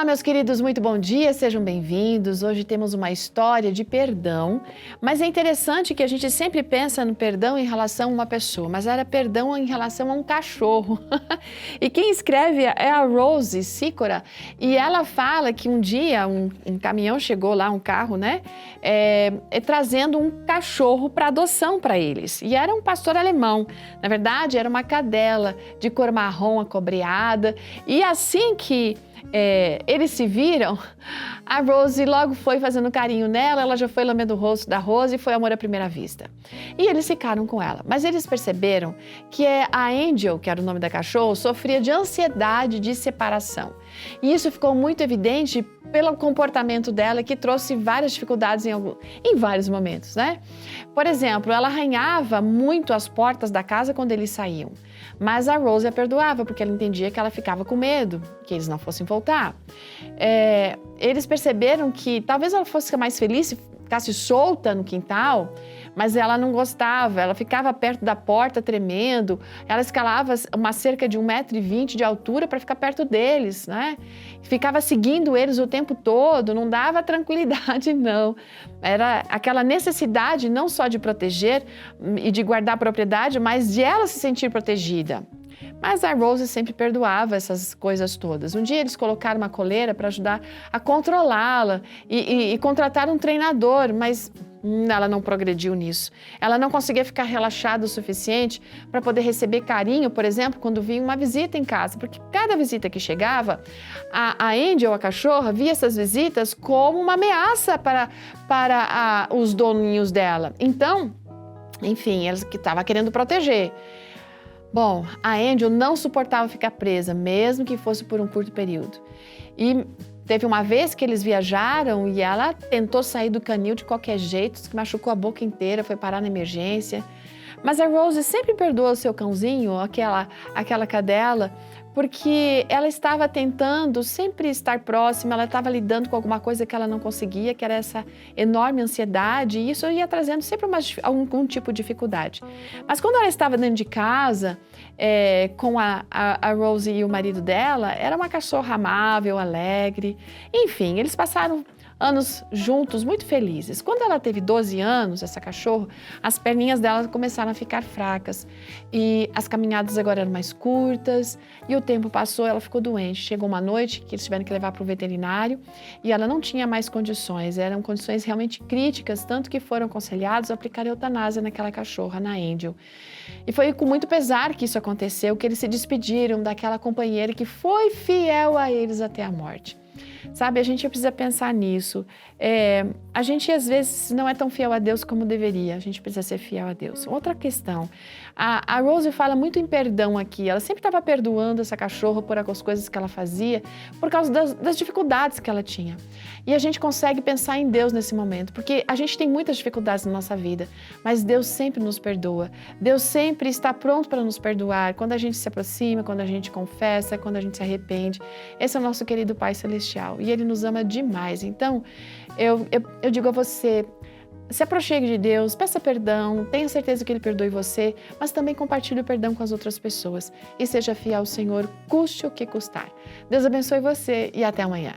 Meus queridos, muito bom dia, sejam bem-vindos. Hoje temos uma história de perdão, mas é interessante que a gente sempre pensa no perdão em relação a uma pessoa, mas era perdão em relação a um cachorro. E quem escreve é a Rose Sikora, e ela fala que um dia um caminhão chegou lá, um carro, né, trazendo um cachorro para adoção para eles. E era um pastor alemão, na verdade era uma cadela de cor marrom acobreada, e assim que eles se viram, a Rose logo foi fazendo carinho nela, ela já foi lambendo o rosto da Rose e foi amor à primeira vista. E eles ficaram com ela, mas eles perceberam que a Angel, que era o nome da cachorra, sofria de ansiedade de separação. E isso ficou muito evidente pelo comportamento dela, que trouxe várias dificuldades em vários momentos, né? Por exemplo, ela arranhava muito as portas da casa quando eles saíam, mas a Rose a perdoava, porque ela entendia que ela ficava com medo, que eles não fossem voltar. Eles perceberam que talvez ela fosse mais feliz se ficasse solta no quintal, mas ela não gostava, ela ficava perto da porta tremendo, ela escalava uma cerca de 1,20 m de altura para ficar perto deles, né? Ficava seguindo eles o tempo todo, não dava tranquilidade, não. Era aquela necessidade não só de proteger e de guardar a propriedade, mas de ela se sentir protegida. Mas a Rose sempre perdoava essas coisas todas. Um dia eles colocaram uma coleira para ajudar a controlá-la e contrataram um treinador, mas ela não progrediu nisso. Ela não conseguia ficar relaxada o suficiente para poder receber carinho, por exemplo, quando vinha uma visita em casa, porque cada visita que chegava, a Angel, a cachorra, via essas visitas como uma ameaça para os doninhos dela. Então, enfim, ela que estava querendo proteger. Bom, a Angel não suportava ficar presa, mesmo que fosse por um curto período. E teve uma vez que eles viajaram e ela tentou sair do canil de qualquer jeito, que machucou a boca inteira, foi parar na emergência. Mas a Rose sempre perdoou o seu cãozinho, aquela cadela, porque ela estava tentando sempre estar próxima, ela estava lidando com alguma coisa que ela não conseguia, que era essa enorme ansiedade, e isso ia trazendo sempre algum tipo de dificuldade. Mas quando ela estava dentro de casa, com a Rose e o marido dela, era uma cachorra amável, alegre, enfim, eles passaram anos juntos, muito felizes. Quando ela teve 12 anos, essa cachorra, as perninhas dela começaram a ficar fracas e as caminhadas agora eram mais curtas e o tempo passou, ela ficou doente. Chegou uma noite que eles tiveram que levar para o veterinário e ela não tinha mais condições, eram condições realmente críticas, tanto que foram aconselhados a aplicar eutanásia naquela cachorra, na Angel. E foi com muito pesar que isso aconteceu, que eles se despediram daquela companheira que foi fiel a eles até a morte. Sabe, a gente precisa pensar nisso. A gente, às vezes, não é tão fiel a Deus como deveria. A gente precisa ser fiel a Deus. Outra questão. A Rose fala muito em perdão aqui. Ela sempre estava perdoando essa cachorra por algumas coisas que ela fazia, por causa das dificuldades que ela tinha. E a gente consegue pensar em Deus nesse momento, porque a gente tem muitas dificuldades na nossa vida, mas Deus sempre nos perdoa. Deus sempre está pronto para nos perdoar quando a gente se aproxima, quando a gente confessa, quando a gente se arrepende. Esse é o nosso querido Pai Celestial e Ele nos ama demais. Então, eu digo a você, se aproxime de Deus, peça perdão, tenha certeza que Ele perdoe você, mas também compartilhe o perdão com as outras pessoas e seja fiel ao Senhor, custe o que custar. Deus abençoe você e até amanhã.